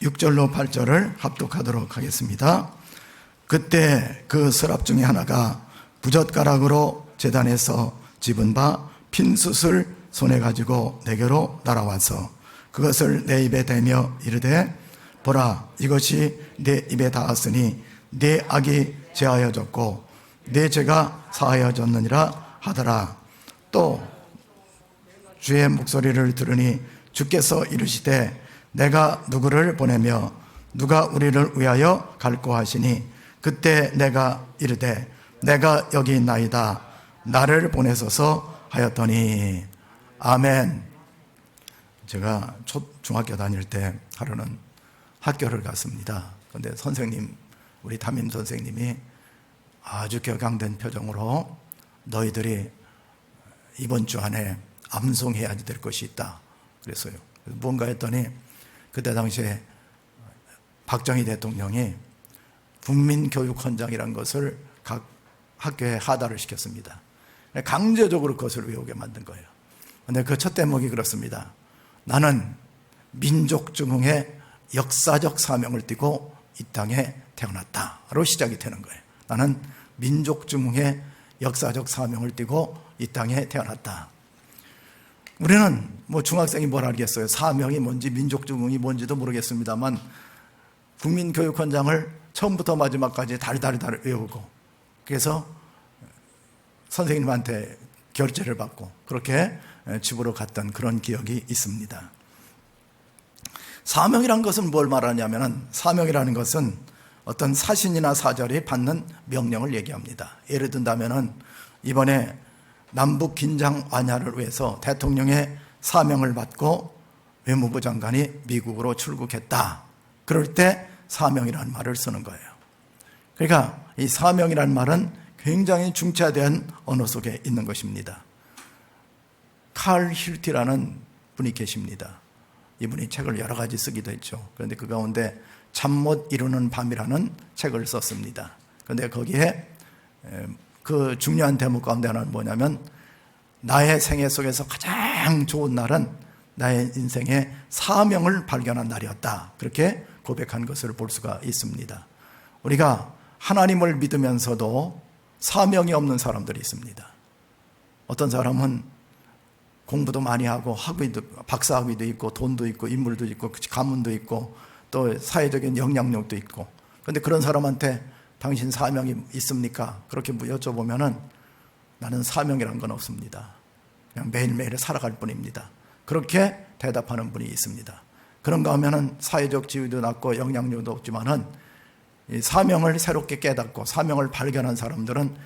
6절로 8절을 합독하도록 하겠습니다. 그때 그 서랍 중에 하나가 부젓가락으로 제단에서 집은 바 핀숯을 손에 가지고 내게로 날아와서 그것을 내 입에 대며 이르되 보라, 이것이 내 입에 닿았으니 내 악이 제하여졌고 내 죄가 사하여졌느니라 하더라. 또 주의 목소리를 들으니 주께서 이르시되 내가 누구를 보내며 누가 우리를 위하여 갈고 하시니 그때 내가 이르되 내가 여기 있나이다, 나를 보내소서 하였더니. 아멘. 제가 중학교 다닐 때 하루는 학교를 갔습니다. 그런데 선생님, 우리 담임 선생님이 아주 격앙된 표정으로 너희들이 이번 주 안에 암송해야 될 것이 있다 그랬어요. 뭔가 했더니 그때 당시에 박정희 대통령이 국민교육헌장이라는 것을 각 학교에 하달을 시켰습니다. 강제적으로 그것을 외우게 만든 거예요. 그런데 그 첫 대목이 그렇습니다. 나는 민족중흥의 역사적 사명을 띠고 이 땅에 태어났다로 시작이 되는 거예요. 나는 민족중흥의 역사적 사명을 띠고 이 땅에 태어났다. 우리는 중학생이 뭘 알겠어요. 사명이 뭔지 민족중흥이 뭔지도 모르겠습니다만 국민교육헌장을 처음부터 마지막까지 다리다리 외우고 그래서 선생님한테 결제를 받고 그렇게 집으로 갔던 그런 기억이 있습니다. 사명이라는 것은 뭘 말하냐면 사명이라는 것은 어떤 사신이나 사절이 받는 명령을 얘기합니다. 예를 든다면 이번에 남북 긴장 완화를 위해서 대통령의 사명을 받고 외무부 장관이 미국으로 출국했다. 그럴 때 사명이라는 말을 쓰는 거예요. 그러니까 이 사명이라는 말은 굉장히 중차대한 언어 속에 있는 것입니다. 칼 힐티라는 분이 계십니다. 이분이 책을 여러 가지 쓰기도 했죠. 그런데 그 가운데 잠 못 이루는 밤이라는 책을 썼습니다. 그런데 거기에 그 중요한 대목 가운데 하나는 뭐냐면 나의 생애 속에서 가장 좋은 날은 나의 인생의 사명을 발견한 날이었다. 그렇게 고백한 것을 볼 수가 있습니다. 우리가 하나님을 믿으면서도 사명이 없는 사람들이 있습니다. 어떤 사람은 공부도 많이 하고 박사학위도 있고 돈도 있고 인물도 있고 가문도 있고 또 사회적인 영향력도 있고 그런데 그런 사람한테 당신 사명이 있습니까? 그렇게 여쭤보면은 나는 사명이란 건 없습니다. 그냥 매일매일 살아갈 뿐입니다. 그렇게 대답하는 분이 있습니다. 그런가 하면은 사회적 지위도 낮고 영향력도 없지만은 이 사명을 새롭게 깨닫고 사명을 발견한 사람들은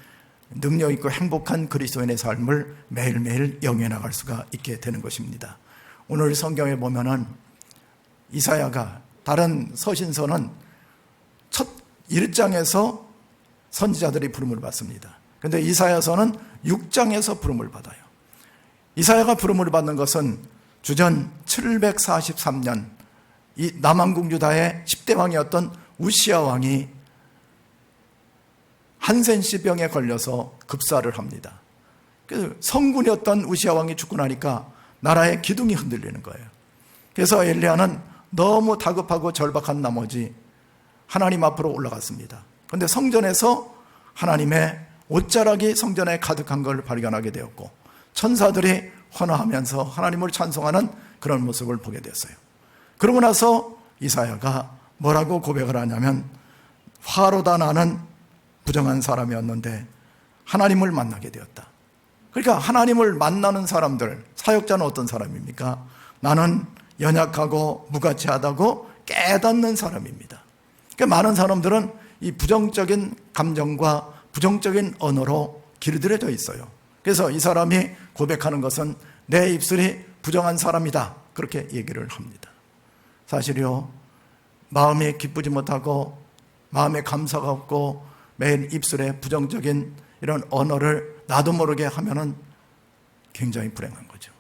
능력 있고 행복한 그리스도인의 삶을 매일매일 영위해 나갈 수가 있게 되는 것입니다. 오늘 성경에 보면은 이사야가 다른 서신서는 첫 1장에서 선지자들이 부름을 받습니다. 그런데 이사야서는 6장에서 부름을 받아요. 이사야가 부름을 받는 것은 주전 743년 이 남왕국 유다의 10대 왕이었던 우시야 왕이 한센시병에 걸려서 급사를 합니다. 그래서 성군이었던 우시야 왕이 죽고 나니까 나라의 기둥이 흔들리는 거예요. 그래서 엘리야는 너무 다급하고 절박한 나머지 하나님 앞으로 올라갔습니다. 그런데 성전에서 하나님의 옷자락이 성전에 가득한 걸 발견하게 되었고 천사들이 헌화하면서 하나님을 찬송하는 그런 모습을 보게 됐어요. 그러고 나서 이사야가 뭐라고 고백을 하냐면 화로다 나는 부정한 사람이었는데 하나님을 만나게 되었다. 그러니까 하나님을 만나는 사람들, 사역자는 어떤 사람입니까? 나는 연약하고 무가치하다고 깨닫는 사람입니다. 그러니까 많은 사람들은 이 부정적인 감정과 부정적인 언어로 길들여져 있어요. 그래서 이 사람이 고백하는 것은 내 입술이 부정한 사람이다. 그렇게 얘기를 합니다. 사실요, 마음이 기쁘지 못하고 마음에 감사가 없고 매일 입술에 부정적인 이런 언어를 나도 모르게 하면은 굉장히 불행한 거죠.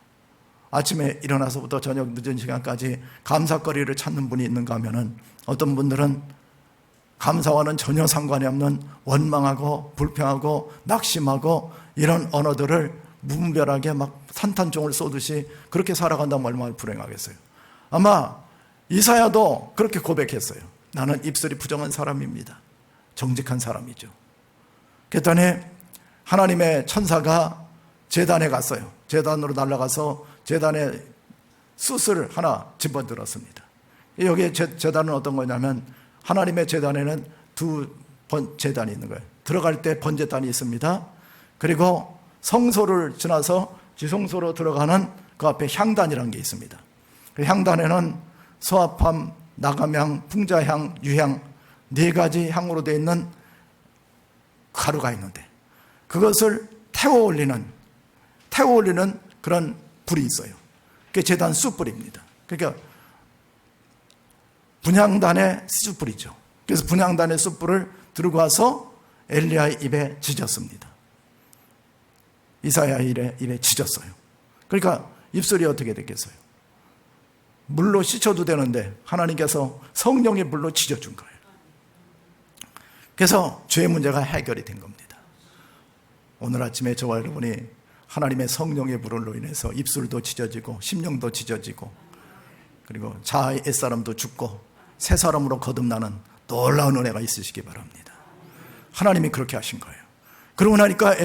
아침에 일어나서부터 저녁 늦은 시간까지 감사거리를 찾는 분이 있는가 하면은 어떤 분들은 감사와는 전혀 상관이 없는 원망하고 불평하고 낙심하고 이런 언어들을 무분별하게 막 산탄종을 쏘듯이 그렇게 살아간다면 얼마나 불행하겠어요. 아마 이사야도 그렇게 고백했어요. 나는 입술이 부정한 사람입니다. 정직한 사람이죠. 그랬더니 하나님의 천사가 제단에 갔어요. 제단으로 날아가서 제단에 숯을 하나 집어들었습니다. 여기에 제단은 어떤 거냐면 하나님의 제단에는 두 제단이 있는 거예요. 들어갈 때 번제단이 있습니다. 그리고 성소를 지나서 지성소로 들어가는 그 앞에 향단이라는 게 있습니다. 그 향단에는 소합함, 나감향, 풍자향, 유향 네 가지 향으로 되어 있는 가루가 있는데 그것을 태워 올리는 그런 불이 있어요. 그게 제단 숯불입니다. 그러니까 분향단의 숯불이죠. 그래서 분향단의 숯불을 들고 와서 엘리야의 입에 지졌습니다. 이사야의 입에 지졌어요. 그러니까 입술이 어떻게 됐겠어요? 물로 씻어도 되는데 하나님께서 성령의 물로 지져준 거예요. 그래서 죄의 문제가 해결이 된 겁니다. 오늘 아침에 저와 여러분이 하나님의 성령의 불로 인해서 입술도 지져지고 심령도 지져지고 그리고 자아의 옛사람도 죽고 새 사람으로 거듭나는 놀라운 은혜가 있으시기 바랍니다. 하나님이 그렇게 하신 거예요. 그러고 나니까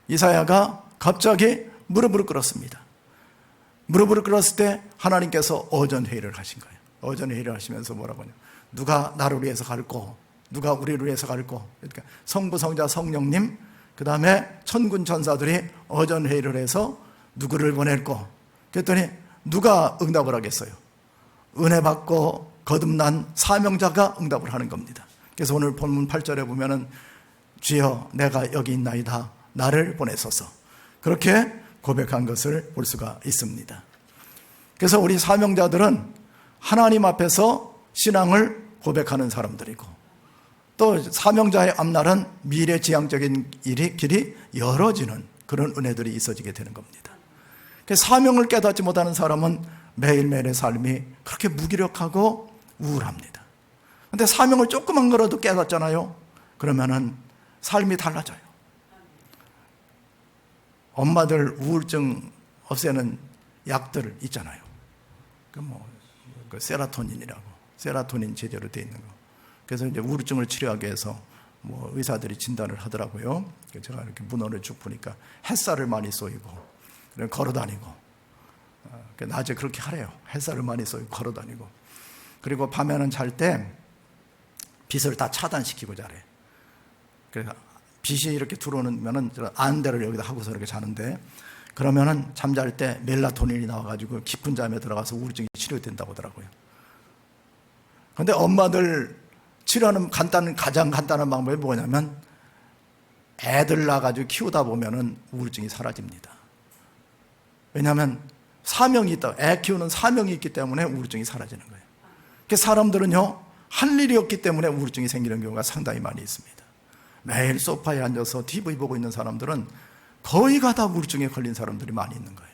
이사야가 갑자기 무릎을 꿇었습니다. 무릎을 꿇었을 때 하나님께서 어전회의를 하신 거예요. 어전회의를 하시면서 뭐라고 하냐, 누가 나를 위해서 갈고 누가 우리를 위해서 갈고, 그러니까 성부 성자 성령님 그 다음에 천군 천사들이 어전회의를 해서 누구를 보낼고, 그랬더니 누가 응답을 하겠어요? 은혜 받고 거듭난 사명자가 응답을 하는 겁니다. 그래서 오늘 본문 8절에 보면은 주여 내가 여기 있나이다 나를 보내소서, 그렇게 고백한 것을 볼 수가 있습니다. 그래서 우리 사명자들은 하나님 앞에서 신앙을 고백하는 사람들이고, 또 사명자의 앞날은 미래지향적인 길이 열어지는 그런 은혜들이 있어지게 되는 겁니다. 그래서 사명을 깨닫지 못하는 사람은 매일매일의 삶이 그렇게 무기력하고 우울합니다. 그런데 사명을 조그만 거라도 깨닫잖아요. 그러면은 삶이 달라져요. 엄마들 우울증 없애는 약들 있잖아요. 그 세라토닌이라고, 세라토닌 제제로 되어 있는 거. 그래서 이제 우울증을 치료하기 위해서 의사들이 진단을 하더라고요. 제가 이렇게 문헌을 쭉 보니까 햇살을 많이 쏘이고 걸어 다니고, 낮에 그렇게 하래요. 햇살을 많이 쏘이고 걸어 다니고, 그리고 밤에는 잘 때 빛을 다 차단시키고 자래. 그래서 빛이 이렇게 들어오면은 안대를 여기다 하고서 이렇게 자는데, 그러면은 잠잘 때 멜라토닌이 나와가지고 깊은 잠에 들어가서 우울증이 치료된다고 하더라고요. 그런데 엄마들 치료하는 가장 간단한 방법이 뭐냐면 애들 낳아가지고 키우다 보면은 우울증이 사라집니다. 왜냐하면 사명이 있다. 애 키우는 사명이 있기 때문에 우울증이 사라지는 거예요. 그래서 사람들은요, 할 일이 없기 때문에 우울증이 생기는 경우가 상당히 많이 있습니다. 매일 소파에 앉아서 TV 보고 있는 사람들은 거의가 다 우울증에 걸린 사람들이 많이 있는 거예요.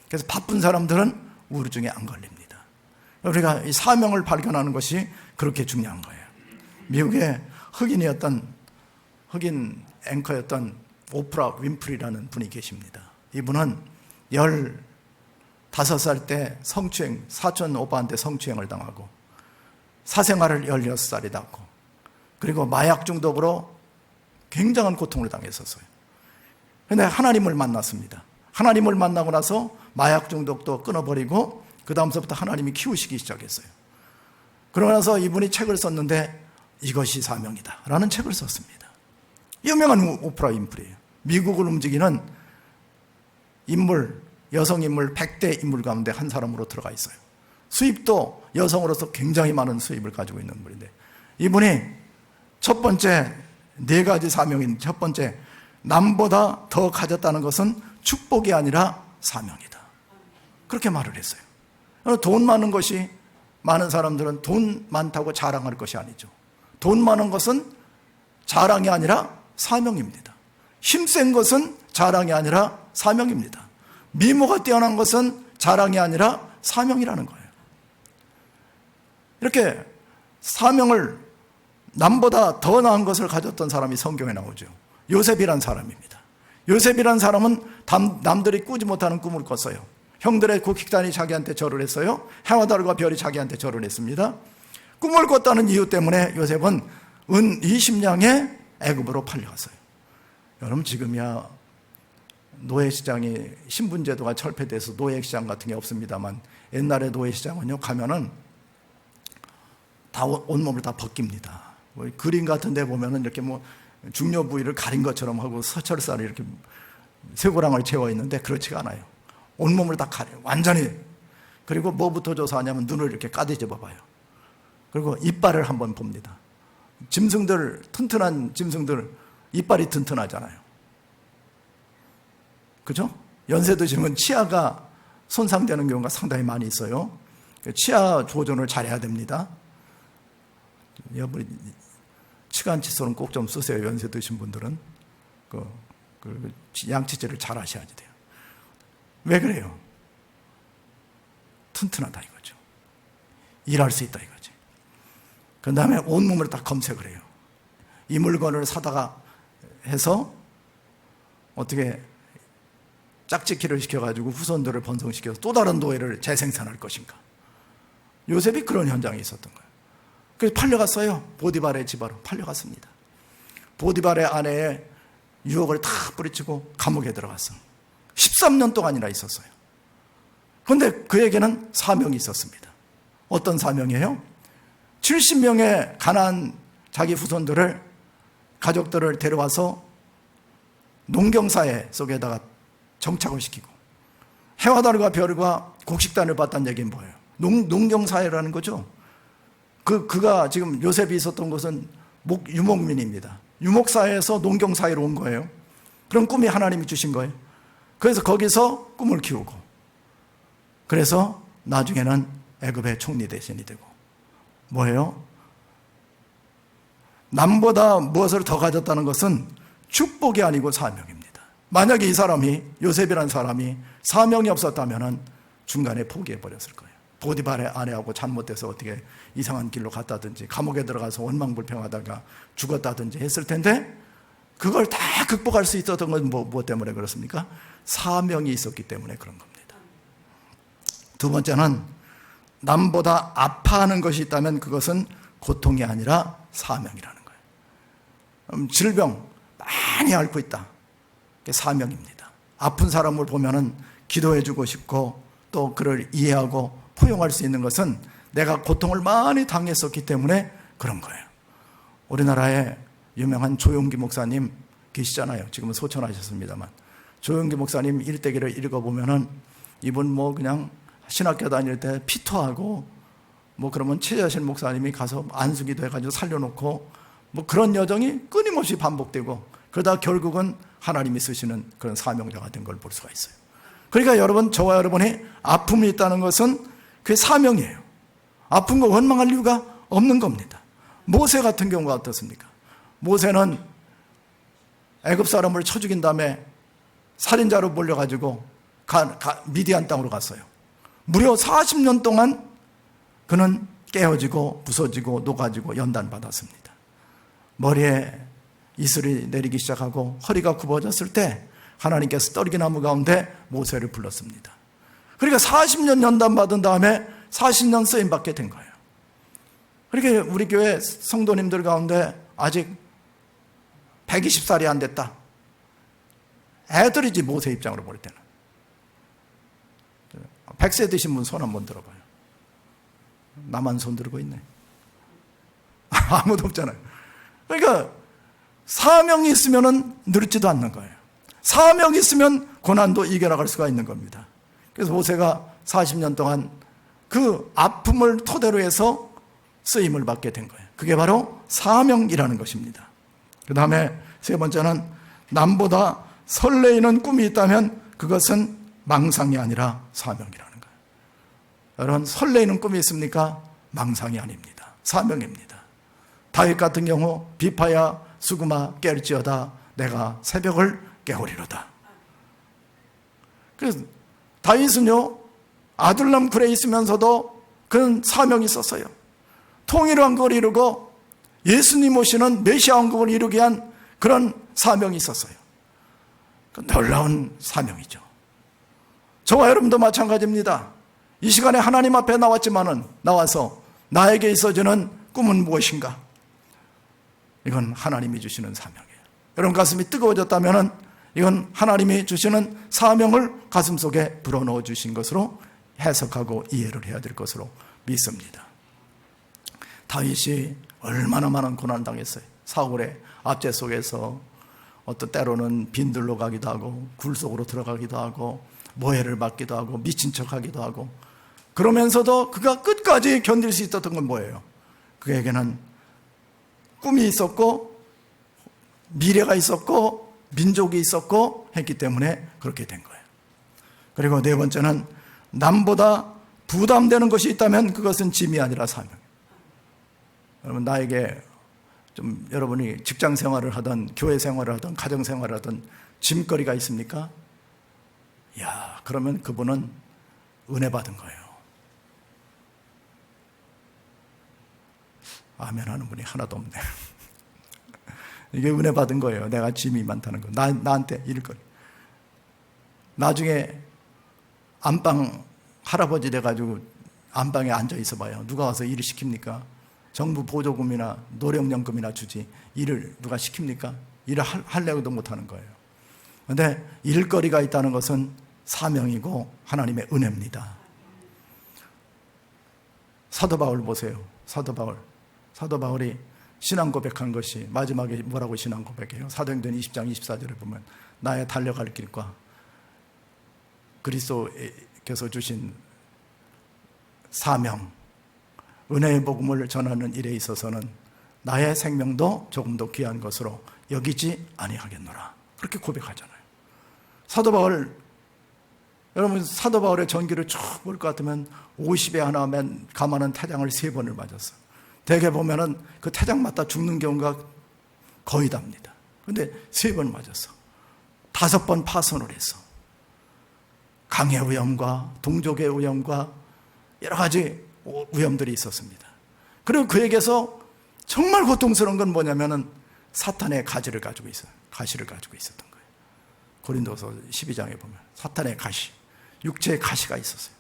그래서 바쁜 사람들은 우울증에 안 걸립니다. 우리가 이 사명을 발견하는 것이 그렇게 중요한 거예요. 미국의 흑인 앵커였던 오프라 윈프리라는 분이 계십니다. 이분은 15살 때 성추행, 사촌 오빠한테 성추행을 당하고 사생활을 16살이 닿고, 그리고 마약 중독으로 굉장한 고통을 당했었어요. 그런데 하나님을 만났습니다. 하나님을 만나고 나서 마약 중독도 끊어버리고 그 다음서부터 하나님이 키우시기 시작했어요. 그러고 나서 이분이 책을 썼는데 이것이 사명이다 라는 책을 썼습니다. 유명한 오프라 윈프리예요. 미국을 움직이는 인물, 여성 인물 100대 인물 가운데 한 사람으로 들어가 있어요. 수입도 여성으로서 굉장히 많은 수입을 가지고 있는 분인데, 이분이 첫 번째 4가지 사명인 첫 번째, 남보다 더 가졌다는 것은 축복이 아니라 사명이다, 그렇게 말을 했어요. 돈 많은 것이, 많은 사람들은 돈 많다고 자랑할 것이 아니죠. 돈 많은 것은 자랑이 아니라 사명입니다. 힘센 것은 자랑이 아니라 사명입니다. 미모가 뛰어난 것은 자랑이 아니라 사명이라는 거예요. 이렇게 사명을, 남보다 더 나은 것을 가졌던 사람이 성경에 나오죠. 요셉이란 사람입니다. 요셉이란 사람은 남들이 꾸지 못하는 꿈을 꿨어요. 형들의 곡식단이 자기한테 절을 했어요. 해와 달과 별이 자기한테 절을 했습니다. 꿈을 꿨다는 이유 때문에 요셉은 은 20냥에 애굽으로 팔려갔어요. 여러분, 지금이야 노예시장이 신분제도가 철폐돼서 노예시장 같은 게 없습니다만, 옛날에 노예시장은요, 가면은 다 온몸을 다 벗깁니다. 뭐 그림 같은 데 보면은 이렇게 뭐 중요 부위를 가린 것처럼 하고 서철살이 이렇게 쇠고랑을 채워 있는데, 그렇지가 않아요. 온몸을 다 가려요, 완전히. 그리고 뭐부터 조사하냐면 눈을 이렇게 까디집어 봐요. 그리고 이빨을 한번 봅니다. 짐승들, 튼튼한 짐승들 이빨이 튼튼하잖아요. 그죠? 연세 드시면 치아가 손상되는 경우가 상당히 많이 있어요. 치아 조전을 잘해야 됩니다. 여러분, 치간 칫솔은 꼭 좀 쓰세요. 연세 드신 분들은 양치질을 잘 하셔야 돼요. 왜 그래요? 튼튼하다 이거죠. 일할 수 있다 이거지. 그 다음에 온몸을 다 검색을 해요. 이 물건을 사다가 해서 어떻게 짝짓기를 시켜가지고 후손들을 번성시켜서 또 다른 노예를 재생산할 것인가. 요셉이 그런 현장에 있었던 거예요. 그래서 팔려갔어요. 보디발의 집으로 팔려갔습니다. 보디발의 아내의 유혹을 다 뿌리치고 감옥에 들어갔어. 13년 동안이나 있었어요. 그런데 그에게는 사명이 있었습니다. 어떤 사명이에요? 70명의 가난한 자기 후손들을, 가족들을 데려와서 농경사회 속에다가 정착을 시키고, 해와 달과 별과 곡식단을 봤다는 얘기는 뭐예요? 농경사회라는 거죠. 그가 지금 요셉이 있었던 곳은 유목민입니다. 유목사회에서 농경사회로 온 거예요. 그런 꿈이 하나님이 주신 거예요. 그래서 거기서 꿈을 키우고, 그래서 나중에는 애굽의 총리 대신이 되고, 뭐예요? 남보다 무엇을 더 가졌다는 것은 축복이 아니고 사명입니다. 만약에 이 사람이, 요셉이라는 사람이 사명이 없었다면 중간에 포기해버렸을 거예요. 보디발의 아내하고 잘못돼서 어떻게 이상한 길로 갔다든지 감옥에 들어가서 원망불평하다가 죽었다든지 했을 텐데, 그걸 다 극복할 수 있었던 건 뭐 때문에 그렇습니까? 사명이 있었기 때문에 그런 겁니다. 두 번째는, 남보다 아파하는 것이 있다면 그것은 고통이 아니라 사명이라는 거예요. 질병 많이 앓고 있다, 그게 사명입니다. 아픈 사람을 보면은 기도해주고 싶고 또 그를 이해하고 포용할 수 있는 것은 내가 고통을 많이 당했었기 때문에 그런 거예요. 우리나라에 유명한 조용기 목사님 계시잖아요. 지금은 소천하셨습니다만, 조용기 목사님 일대기를 읽어보면은 이분 뭐 그냥 신학교 다닐 때 피토하고 뭐 그러면 최자실 목사님이 가서 안수기도 해가지고 살려놓고 뭐 그런 여정이 끊임없이 반복되고, 그러다 결국은 하나님이 쓰시는 그런 사명자가 된 걸 볼 수가 있어요. 그러니까 여러분, 저와 여러분이 아픔이 있다는 것은 그게 사명이에요. 아픈 거 원망할 이유가 없는 겁니다. 모세 같은 경우가 어떻습니까? 모세는 애굽 사람을 쳐 죽인 다음에 살인자로 몰려가지고 미디안 땅으로 갔어요. 무려 40년 동안 그는 깨어지고 부서지고 녹아지고 연단받았습니다. 머리에 이슬이 내리기 시작하고 허리가 굽어졌을 때 하나님께서 떨기나무 가운데 모세를 불렀습니다. 그러니까 40년 연단받은 다음에 40년 쓰임받게 된 거예요. 그러니까 우리 교회 성도님들 가운데 아직 120살이 안 됐다, 애들이지 모세 입장으로 볼 때는. 100세 되신 분 손 한번 들어봐요. 나만 손 들고 있네. 아무도 없잖아요. 그러니까 사명이 있으면 늙지도 않는 거예요. 사명이 있으면 고난도 이겨나갈 수가 있는 겁니다. 그래서 모세가 40년 동안 그 아픔을 토대로 해서 쓰임을 받게 된 거예요. 그게 바로 사명이라는 것입니다. 그 다음에 세 번째는, 남보다 설레이는 꿈이 있다면 그것은 망상이 아니라 사명이라는 거예요. 여러분, 설레이는 꿈이 있습니까? 망상이 아닙니다. 사명입니다. 다윗 같은 경우 비파야 수구마 깰지어다 내가 새벽을 깨우리로다. 그래서 다윗은요, 아둘람 굴에 있으면서도 그런 사명이 있었어요. 통일왕국을 이루고 예수님 오시는 메시아 왕국을 이루기 위한 그런 사명이 있었어요. 놀라운 사명이죠. 저와 여러분도 마찬가지입니다. 이 시간에 하나님 앞에 나와서 나에게 있어지는 꿈은 무엇인가? 이건 하나님이 주시는 사명이에요. 여러분 가슴이 뜨거워졌다면 이건 하나님이 주시는 사명을 가슴속에 불어넣어 주신 것으로 해석하고 이해를 해야 될 것으로 믿습니다. 다윗이 얼마나 많은 고난을 당했어요. 사울의 압제 속에서 어떤 때로는 빈들로 가기도 하고 굴 속으로 들어가기도 하고 모해를 받기도 하고 미친 척하기도 하고, 그러면서도 그가 끝까지 견딜 수 있었던 건 뭐예요? 그에게는 꿈이 있었고 미래가 있었고 민족이 있었고 했기 때문에 그렇게 된 거예요. 그리고 네 번째는 남보다 부담되는 것이 있다면 그것은 짐이 아니라 사명이에요. 여러분, 나에게 좀 여러분이 직장 생활을 하든 교회 생활을 하든 가정 생활을 하든 짐거리가 있습니까? 그러면 그분은 은혜 받은 거예요. 아멘 하는 분이 하나도 없네. 이게 은혜 받은 거예요. 내가 짐이 많다는 거. 나한테 일거리. 나중에 안방 할아버지 돼가지고 안방에 앉아 있어 봐요. 누가 와서 일을 시킵니까? 정부 보조금이나 노령연금이나 주지 일을 누가 시킵니까? 일을 하려고도 못하는 거예요. 그런데 일거리가 있다는 것은 사명이고 하나님의 은혜입니다. 사도 바울 보세요. 사도 바울이 신앙 고백한 것이 마지막에 뭐라고 신앙 고백해요? 사도행전 20장 24절에 보면 나의 달려갈 길과 그리스도께서 주신 사명, 은혜의 복음을 전하는 일에 있어서는 나의 생명도 조금도 귀한 것으로 여기지 아니하겠노라. 그렇게 고백하잖아요. 여러분 사도 바울의 전기를 쭉 볼 것 같으면 50에 하나 감하는 태장을 3번을 맞았어요. 대개 보면은 그 태장 맞다 죽는 경우가 거의 답니다. 그런데 3번 맞았어. 5번 파손을 했어. 강의 위험과 동족의 위험과 여러 가지 위험들이 있었습니다. 그리고 그에게서 정말 고통스러운 건 뭐냐면은 사탄의 가시를 가지고 있었던 거예요. 고린도서 12장에 보면 사탄의 가시, 육체의 가시가 있었어요.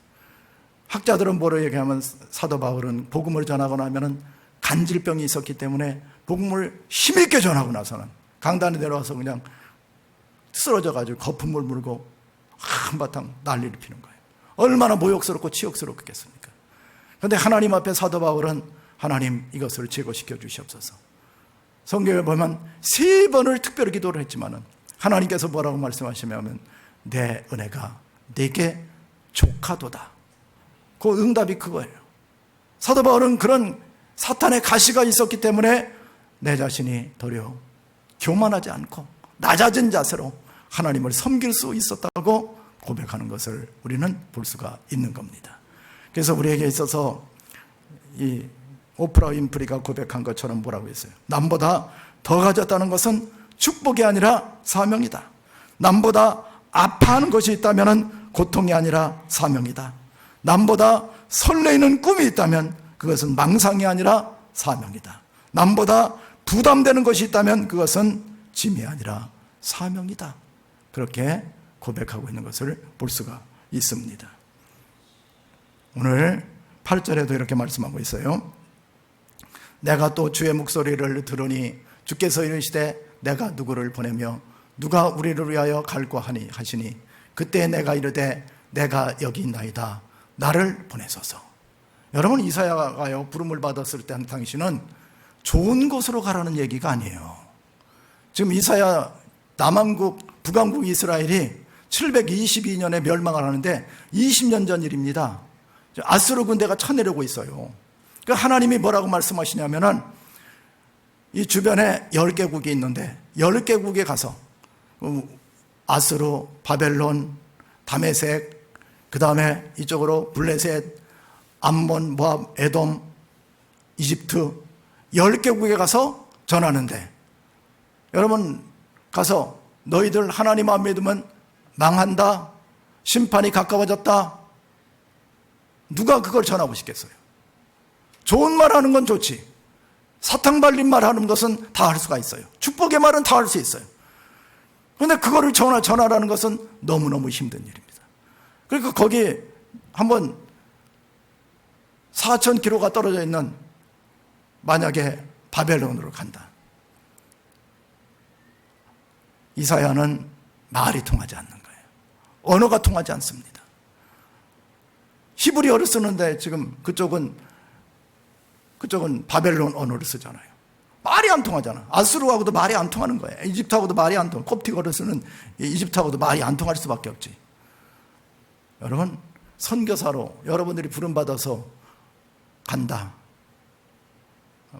학자들은 뭐로 얘기하면 사도 바울은 복음을 전하고 나면은 간질병이 있었기 때문에 복음을 힘있게 전하고 나서는 강단에 내려와서 그냥 쓰러져가지고 거품을 물고 한바탕 난리를 피는 거예요. 얼마나 모욕스럽고 치욕스럽겠습니까? 그런데 하나님 앞에 사도 바울은 하나님 이것을 제거시켜 주시옵소서. 성경에 보면 3번을 특별히 기도를 했지만은 하나님께서 뭐라고 말씀하시냐면 내 은혜가 내게 족하도다. 그 응답이 그거예요. 사도 바울은 그런 사탄의 가시가 있었기 때문에 내 자신이 도리어 교만하지 않고 낮아진 자세로 하나님을 섬길 수 있었다고 고백하는 것을 우리는 볼 수가 있는 겁니다. 그래서 우리에게 있어서 이 오프라 윈프리가 고백한 것처럼 뭐라고 했어요? 남보다 더 가졌다는 것은 축복이 아니라 사명이다. 남보다 아파하는 것이 있다면 고통이 아니라 사명이다. 남보다 설레이는 꿈이 있다면 그것은 망상이 아니라 사명이다. 남보다 부담되는 것이 있다면 그것은 짐이 아니라 사명이다. 그렇게 고백하고 있는 것을 볼 수가 있습니다. 오늘 8절에도 이렇게 말씀하고 있어요. 내가 또 주의 목소리를 들으니 주께서 이르시되 내가 누구를 보내며 누가 우리를 위하여 갈고 하니 하시니 그때 내가 이르되 내가 여기 있나이다. 나를 보내소서. 여러분, 이사야가요 부름을 받았을 때 당시는 좋은 곳으로 가라는 얘기가 아니에요. 지금 이사야 남왕국 북왕국 이스라엘이 722년에 멸망을 하는데 20년 전 일입니다. 아수르 군대가 쳐내려고 있어요. 그러니까 하나님이 뭐라고 말씀하시냐면은 이 주변에 10개국이 있는데 10개국에 가서 아수르, 바벨론, 다메섹, 그 다음에 이쪽으로 블레셋, 암몬, 모압, 에돔, 이집트 10개국에 가서 전하는데, 여러분 가서 너희들 하나님 안 믿으면 망한다, 심판이 가까워졌다, 누가 그걸 전하고 싶겠어요? 좋은 말 하는 건 좋지, 사탕 발린 말 하는 것은 다 할 수가 있어요. 축복의 말은 다 할 수 있어요. 그런데 그거를 전하라는 것은 너무너무 힘든 일입니다. 그러니까 거기 한번 4,000km가 떨어져 있는 만약에 바벨론으로 간다. 이사야는 말이 통하지 않는 거예요. 언어가 통하지 않습니다. 히브리어를 쓰는데 지금 그쪽은 바벨론 언어를 쓰잖아요. 말이 안 통하잖아. 아수르하고도 말이 안 통하는 거예요. 이집트하고도 말이 안 통해. 콥틱어를 쓰는 이집트하고도 말이 안 통할 수밖에 없지. 여러분, 선교사로 여러분들이 부름받아서 간다.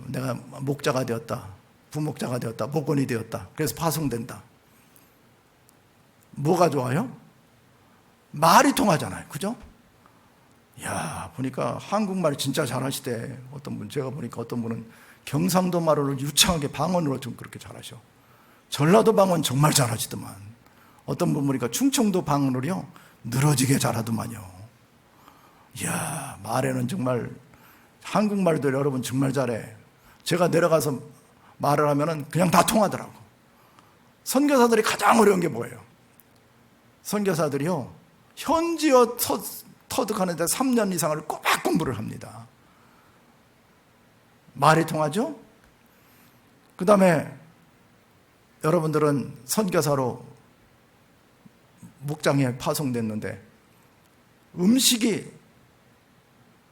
내가 목자가 되었다. 부목자가 되었다. 목원이 되었다. 그래서 파송된다. 뭐가 좋아요? 말이 통하잖아요. 그죠? 야, 보니까 한국말 진짜 잘하시대. 어떤 분, 제가 보니까 어떤 분은 경상도 말을 유창하게 방언으로 좀 그렇게 잘하셔. 전라도 방언 정말 잘하시더만. 어떤 분 보니까 충청도 방언으로요, 늘어지게 잘하더만요. 이야, 말에는 정말, 한국말도 여러분 정말 잘해. 제가 내려가서 말을 하면은 그냥 다 통하더라고. 선교사들이 가장 어려운 게 뭐예요? 선교사들이요, 현지어 터득하는데 3년 이상을 꼬박 공부를 합니다. 말이 통하죠? 그 다음에 여러분들은 선교사로 목장에 파송됐는데 음식이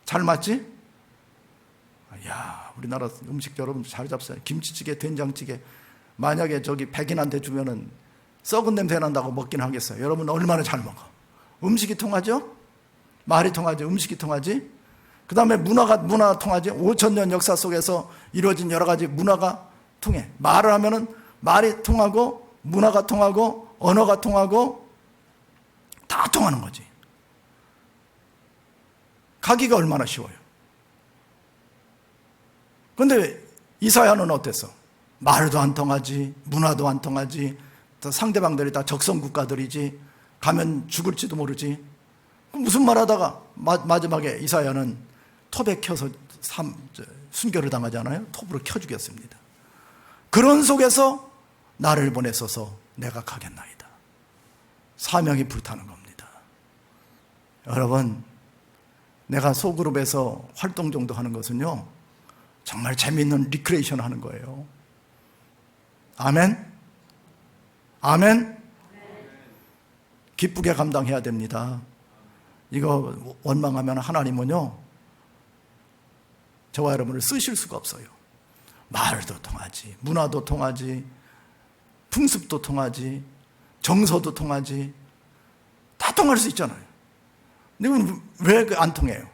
잘 맞지? 야, 우리나라 음식 여러분 잘 잡숴요. 김치찌개, 된장찌개. 만약에 저기 백인한테 주면은 썩은 냄새 난다고 먹긴 하겠어요. 여러분 얼마나 잘 먹어? 음식이 통하죠? 말이 통하죠? 음식이 통하지? 그 다음에 문화가 통하지? 5,000년 역사 속에서 이루어진 여러 가지 문화가 통해. 말을 하면은 말이 통하고, 문화가 통하고, 언어가 통하고, 다 통하는 거지. 가기가 얼마나 쉬워요. 그런데 이사야는 어땠어? 말도 안 통하지, 문화도 안 통하지, 상대방들이 다 적성 국가들이지, 가면 죽을지도 모르지. 무슨 말 하다가 마지막에 이사야는 톱에 켜서 순교를 당하잖아요. 톱으로 켜 죽였습니다. 그런 속에서 나를 보내소서 내가 가겠나이다. 사명이 불타는 겁니다. 여러분, 내가 소그룹에서 활동 정도 하는 것은요, 정말 재미있는 리크레이션 하는 거예요. 아멘? 아멘? 기쁘게 감당해야 됩니다. 이거 원망하면 하나님은요, 저와 여러분을 쓰실 수가 없어요. 말도 통하지, 문화도 통하지, 풍습도 통하지, 정서도 통하지, 다 통할 수 있잖아요. 근데 왜 안 통해요?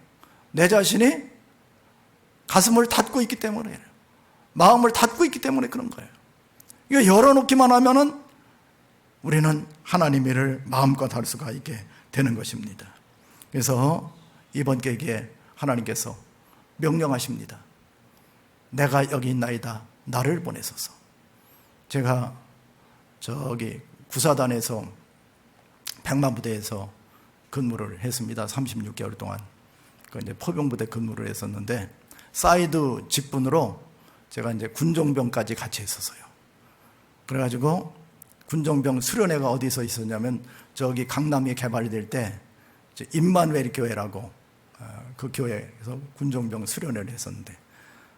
내 자신이 가슴을 닫고 있기 때문에, 마음을 닫고 있기 때문에 그런 거예요. 이거 열어놓기만 하면은 우리는 하나님의 일을 마음껏 할 수가 있게 되는 것입니다. 그래서 이번 계기에 하나님께서 명령하십니다. 내가 여기 있나이다. 나를 보내소서. 제가 저기 구사단에서 백마부대에서 근무를 했습니다. 36개월 동안. 이제 포병부대 근무를 했었는데, 사이드 직분으로 제가 이제 군종병까지 같이 했었어요. 그래가지고 군종병 수련회가 어디서 있었냐면, 저기 강남이 개발될 때 임마누엘 교회라고 그 교회에서 군종병 수련회를 했었는데,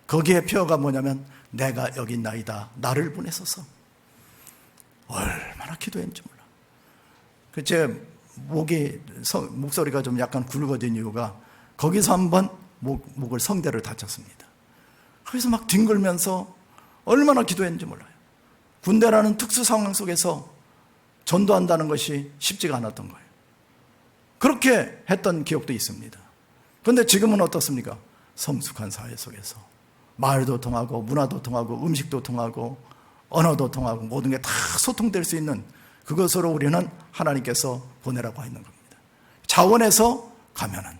거기에 표어가 뭐냐면 내가 여기 있나이다. 나를 보내소서. 얼마나 기도했는지 몰라. 제 목소리가 좀 약간 굵어진 이유가 거기서 한번 목을 성대를 다쳤습니다. 거기서 막 뒹굴면서 얼마나 기도했는지 몰라요. 군대라는 특수 상황 속에서 전도한다는 것이 쉽지가 않았던 거예요. 그렇게 했던 기억도 있습니다. 그런데 지금은 어떻습니까? 성숙한 사회 속에서 말도 통하고, 문화도 통하고, 음식도 통하고, 언어도 통하고, 모든 게 다 소통될 수 있는 그것으로 우리는 하나님께서 보내라고 하는 겁니다. 자원에서 가면은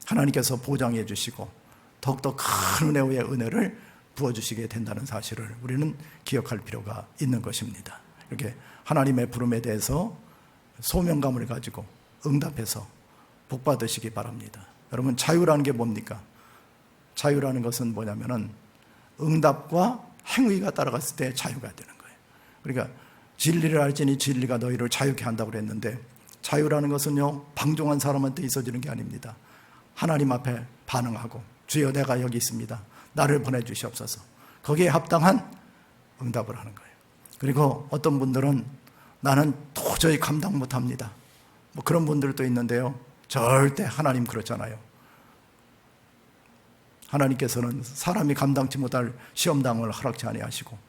하나님께서 보장해 주시고 더욱더 큰 은혜의 은혜를 부어주시게 된다는 사실을 우리는 기억할 필요가 있는 것입니다. 이렇게 하나님의 부름에 대해서 소명감을 가지고 응답해서 복 받으시기 바랍니다. 여러분, 자유라는 게 뭡니까? 자유라는 것은 뭐냐면은 응답과 행위가 따라갔을 때 자유가 되는 거예요. 그러니까 진리를 알지니 진리가 너희를 자유케 한다고 그랬는데, 자유라는 것은요, 방종한 사람한테 있어지는 게 아닙니다. 하나님 앞에 반응하고, 주여 내가 여기 있습니다, 나를 보내주시옵소서, 거기에 합당한 응답을 하는 거예요. 그리고 어떤 분들은 나는 도저히 감당 못합니다, 뭐 그런 분들도 있는데요, 절대 하나님 그렇잖아요. 하나님께서는 사람이 감당치 못할 시험당을 허락치 아니하시고,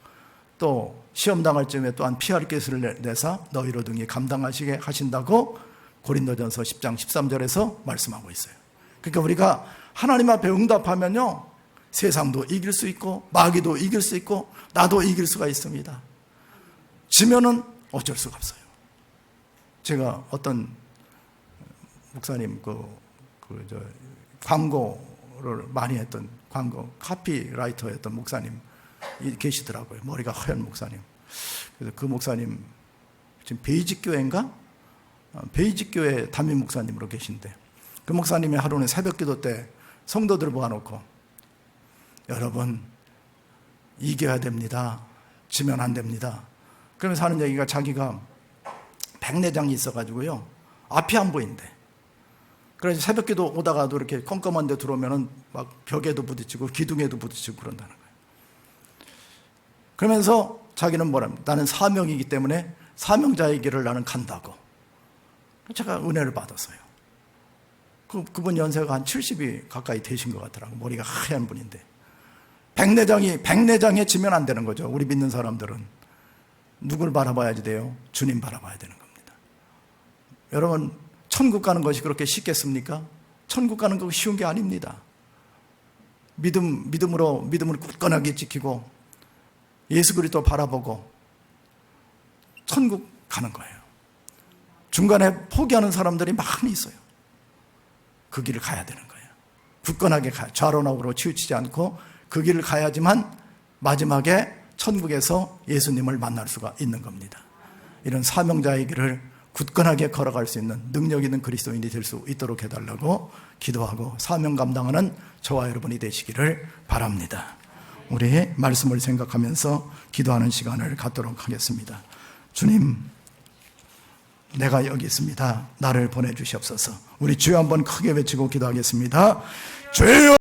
또 시험당할 쯤에 또한 피할 기술을 내사 너희로 등이 감당하시게 하신다고 고린도전서 10장 13절에서 말씀하고 있어요. 그러니까 우리가 하나님 앞에 응답하면요, 세상도 이길 수 있고 마귀도 이길 수 있고 나도 이길 수가 있습니다. 지면은 어쩔 수가 없어요. 제가 어떤 목사님 광고를 많이 했던 광고 카피라이터였던 목사님 계시더라고요. 머리가 하얀 목사님. 그래서 그 목사님 지금 베이직교회인가? 베이직교회 담임 목사님으로 계신데, 그 목사님이 하루는 새벽기도 때 성도들을 모아놓고 여러분 이겨야 됩니다, 지면 안 됩니다, 그러면서 하는 얘기가 자기가 백내장이 있어가지고요 앞이 안 보인대. 그래서 새벽기도 오다가도 이렇게 컴컴한 데 들어오면은 막 벽에도 부딪히고 기둥에도 부딪히고 그런다는 거예요. 그러면서 자기는 뭐랍니까? 나는 사명이기 때문에 사명자의 길을 나는 간다고. 제가 은혜를 받았어요. 그분 연세가 한 70이 가까이 되신 것 같더라고요. 머리가 하얀 분인데. 백내장에 지면 안 되는 거죠. 우리 믿는 사람들은. 누굴 바라봐야지 돼요? 주님 바라봐야 되는 겁니다. 여러분, 천국 가는 것이 그렇게 쉽겠습니까? 천국 가는 거 쉬운 게 아닙니다. 믿음을 굳건하게 지키고 예수 그리스도 바라보고 천국 가는 거예요. 중간에 포기하는 사람들이 많이 있어요. 그 길을 가야 되는 거예요. 굳건하게 가요. 좌로나우로 치우치지 않고 그 길을 가야지만 마지막에 천국에서 예수님을 만날 수가 있는 겁니다. 이런 사명자의 길을 굳건하게 걸어갈 수 있는 능력 있는 그리스도인이 될 수 있도록 해달라고 기도하고 사명 감당하는 저와 여러분이 되시기를 바랍니다. 우리 말씀을 생각하면서 기도하는 시간을 갖도록 하겠습니다. 주님, 내가 여기 있습니다, 나를 보내주시옵소서. 우리 주여 한번 크게 외치고 기도하겠습니다. 주여!